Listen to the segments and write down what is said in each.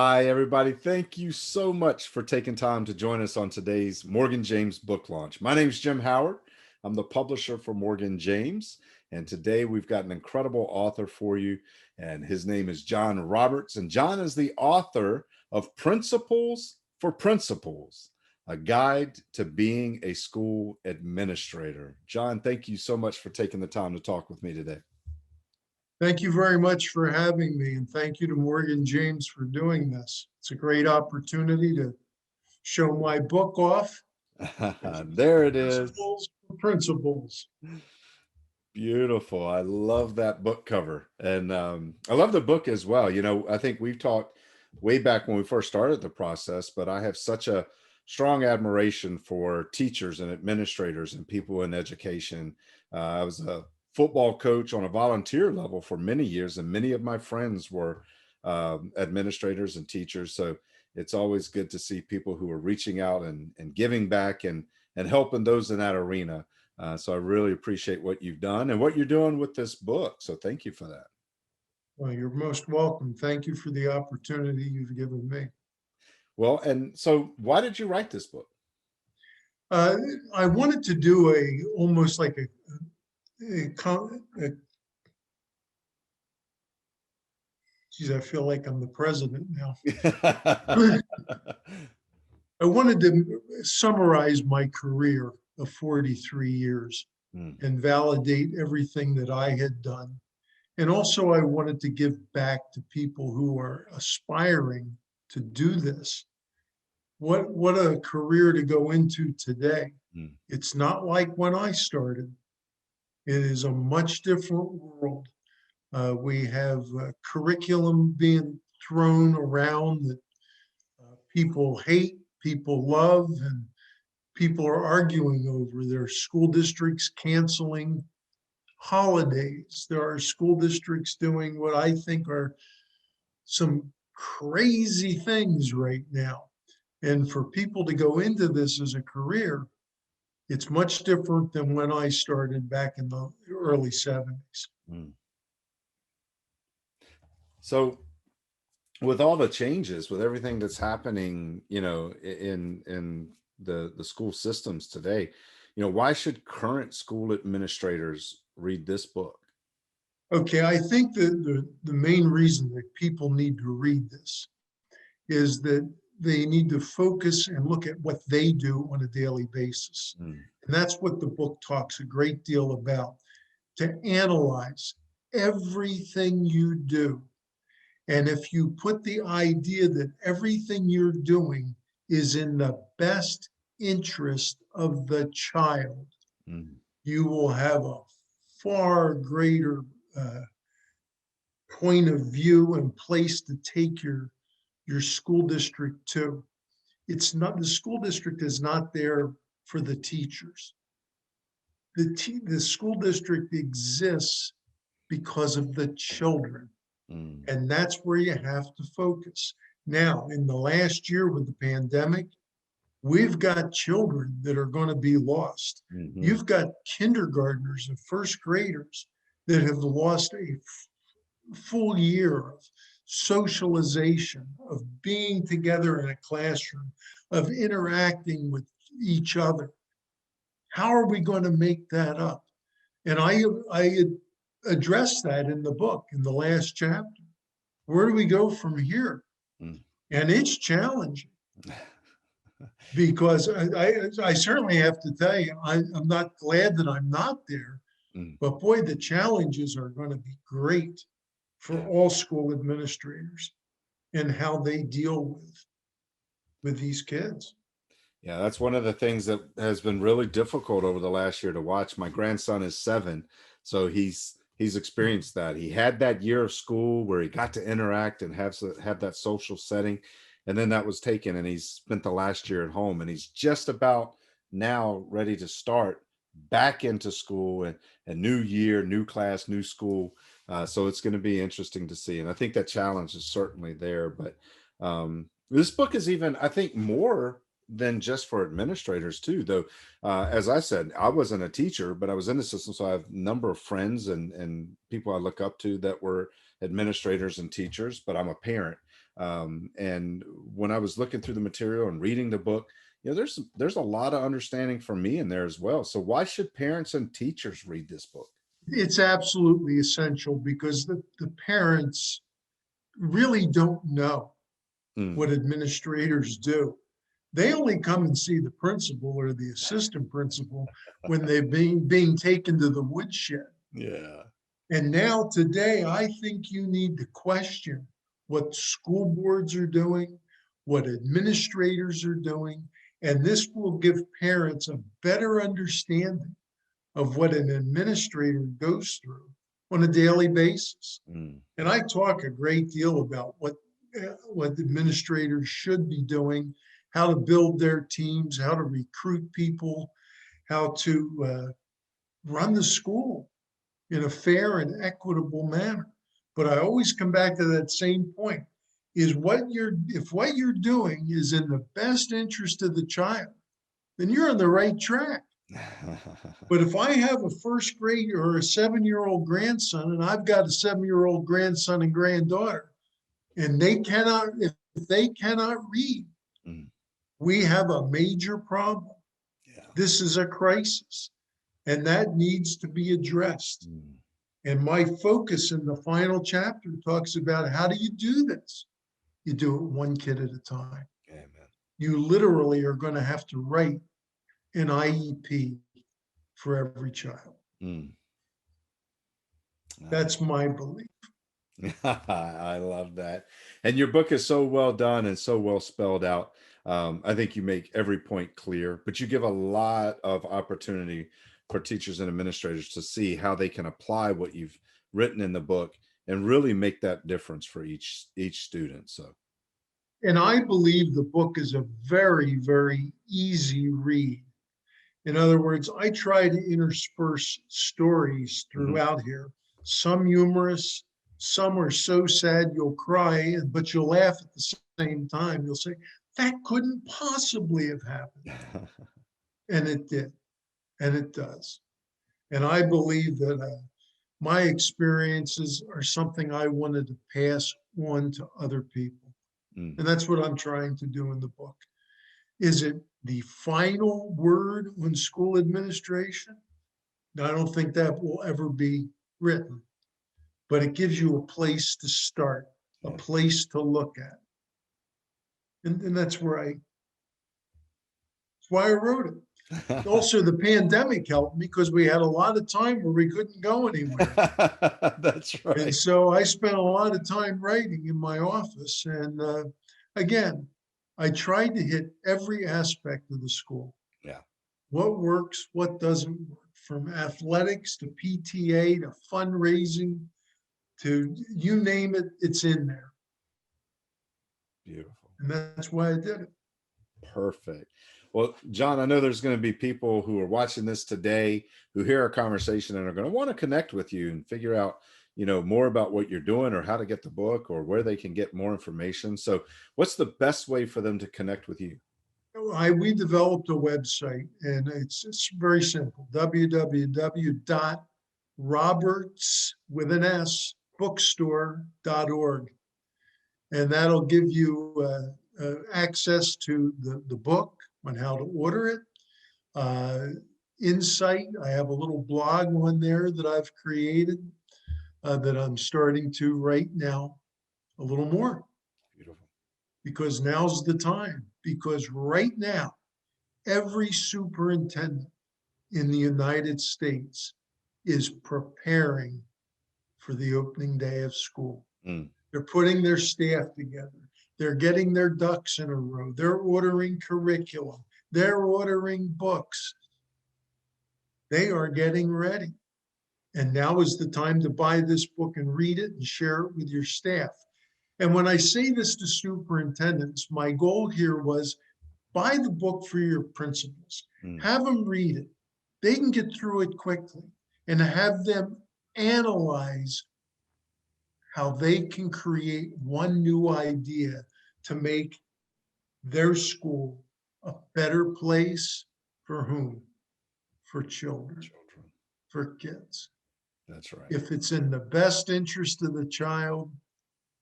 Hi, everybody. Thank you so much for taking time to join us on today's Morgan James book launch. My name is Jim Howard. I'm the publisher for Morgan James. And today we've got an incredible author for you. And his name is John Roberts. And John is the author of Principles for Principals, a guide to being a school administrator. John, thank you so much for taking the time to talk with me today. Thank you very much for having me, and thank you to Morgan James for doing this. It's a great opportunity to show my book off. There it is. Principles for Principals. Beautiful. I love that book cover. And I love the book as well. You know, I think we've talked way back when we first started the process, but I have such a strong admiration for teachers and administrators and people in education. I was a football coach on a volunteer level for many years, and many of my friends were administrators and teachers. So it's always good to see people who are reaching out and giving back and helping those in that arena. So I really appreciate what you've done and what you're doing with this book. So thank you for that. Well, you're most welcome. Thank you for the opportunity you've given me. Well, and so why did you write this book? I wanted to do almost like geez, I feel like I'm the president now. I wanted to summarize my career of 43 years and validate everything that I had done. And also, I wanted to give back to people who are aspiring to do this. What a career to go into today. It's not like when I started. It is a much different world. We have curriculum being thrown around that people hate, people love, and people are arguing over. There are school districts canceling holidays. There are school districts doing what I think are some crazy things right now. And for people to go into this as a career, it's much different than when I started back in the early 70s. So with all the changes, with everything that's happening, you know, in the school systems today, you know, why should current school administrators read this book? Okay, I think that the main reason that people need to read this is that they need to focus and look at what they do on a daily basis. And that's what the book talks a great deal about, to analyze everything you do. And if you put the idea that everything you're doing is in the best interest of the child, you will have a far greater point of view and place to take your school district to. It's not, the school district is not there for the teachers. The school district exists because of the children. And that's where you have to focus. Now, in the last year with the pandemic, we've got children that are going to be lost. You've got kindergartners and first graders that have lost a full year of socialization, of being together in a classroom, of interacting with each other. How are we going to make that up? And I addressed that in the book, in the last chapter. Where do we go from here? And it's challenging because I certainly have to tell you, I'm not glad that I'm not there, but boy, the challenges are going to be great for all school administrators and how they deal with these kids. Yeah, that's one of the things that has been really difficult over the last year to watch. My grandson is 7, so he's experienced that. He had that year of school where he got to interact and have that social setting, and then that was taken, and he's spent the last year at home, and he's just about now ready to start back into school and a new year, new class, new school. So it's going to be interesting to see, and I think that challenge is certainly there. But this book is even, I think, more than just for administrators too, though. As I said, I wasn't a teacher, but I was in the system, so I have a number of friends and people I look up to that were administrators and teachers, but I'm a parent. And when I was looking through the material and reading the book, there's a lot of understanding for me in there as well. So why should parents and teachers read this book? It's absolutely essential because the parents really don't know Mm, what administrators do. They only come and see the principal or the assistant principal when they're being taken to the woodshed. yeah. And now today, I think you need to question what school boards are doing, what administrators are doing, and this will give parents a better understanding of what an administrator goes through on a daily basis. Mm, And I talk a great deal about what administrators should be doing, how to build their teams, how to recruit people, how to run the school in a fair and equitable manner. But I always come back to that same point: is if what you're doing is in the best interest of the child, then you're on the right track. But if I have a first grade or a 7-year-old grandson, and I've got a 7-year-old grandson and granddaughter, and if they cannot read, mm, we have a major problem. yeah. This is a crisis, and that needs to be addressed. Mm, And my focus in the final chapter talks about how do you do this? You do it one kid at a time. amen. You literally are going to have to write an IEP for every child. Mm, I That's my belief. I love that. And your book is so well done and so well spelled out. I think you make every point clear, but you give a lot of opportunity for teachers and administrators to see how they can apply what you've written in the book and really make that difference for each student. So, And I believe the book is a very, very easy read. In other words, I try to intersperse stories mhm. throughout here, some humorous, some are so sad you'll cry, but you'll laugh at the same time. You'll say, that couldn't possibly have happened. And it did, and it does. And I believe that my experiences are something I wanted to pass on to other people. Mm, And that's what I'm trying to do in the book. Is it the final word on school administration? No, I don't think that will ever be written, but it gives you a place to start, a yeah. place to look at. And that's why I wrote it. Also, the pandemic helped me because we had a lot of time where we couldn't go anywhere. That's And right. so I spent a lot of time writing in my office. And again, I tried to hit every aspect of the school. Yeah. What works, what doesn't work, from athletics to PTA to fundraising to you name it, it's in there. Beautiful. And that's why I did it. Perfect. Well, John, I know there's going to be people who are watching this today who hear our conversation and are going to want to connect with you and figure out, more about what you're doing or how to get the book or where they can get more information. So, what's the best way for them to connect with you? We developed a website and it's very simple: www.roberts with an S bookstore.org. And that'll give you access to the book on how to order it. Insight, I have a little blog on there that I've created that I'm starting to write now a little more Beautiful. because now's the time. Because right now, every superintendent in the United States is preparing for the opening day of school. Mm, They're putting their staff together. They're getting their ducks in a row. They're ordering curriculum. They're ordering books. They are getting ready. And now is the time to buy this book and read it and share it with your staff. And when I say this to superintendents, my goal here was buy the book for your principals, mm, have them read it. They can get through it quickly and have them analyze how they can create one new idea to make their school a better place for whom? For children, children. for kids. That's right. If it's in the best interest of the child,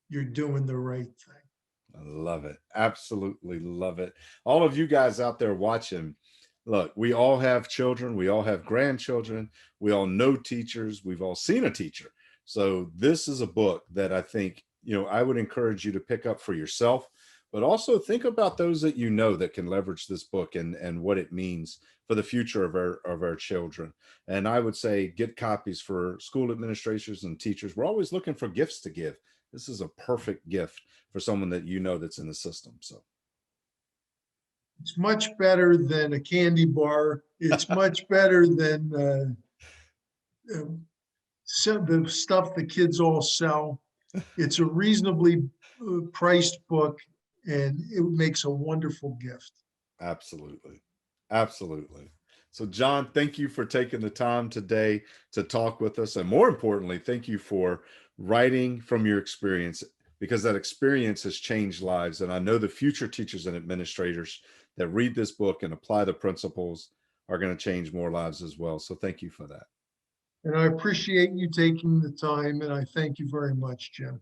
you're doing the right thing. I love it. Absolutely love it. All of you guys out there watching, look, we all have children, we all have grandchildren, we all know teachers, we've all seen a teacher. So this is a book that I think, I would encourage you to pick up for yourself, but also think about those that you know that can leverage this book and what it means for the future of our children. And I would say get copies for school administrators and teachers. We're always looking for gifts to give. This is a perfect gift for someone that you know that's in the system. So It's much better than a candy bar. It's much better than the stuff the kids all sell. It's a reasonably priced book, and it makes a wonderful gift. absolutely. Absolutely. So John, thank you for taking the time today to talk with us. And more importantly, thank you for writing from your experience, because that experience has changed lives. And I know the future teachers and administrators that read this book and apply the principles are going to change more lives as well. So thank you for that. And I appreciate you taking the time, and I thank you very much, Jim.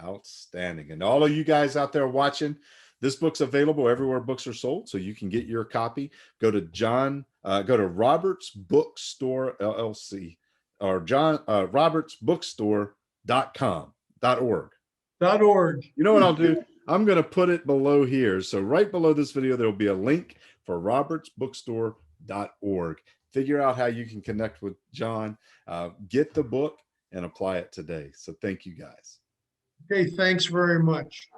Outstanding. And all of you guys out there watching, this book's available everywhere books are sold, so you can get your copy. Go to Roberts Bookstore LLC or robertsbookstore.org. You know what I'll do? I'm going to put it below here. So right below this video, there'll be a link for robertsbookstore.org. Figure out how you can connect with John, get the book and apply it today. So thank you guys. Okay, thanks very much.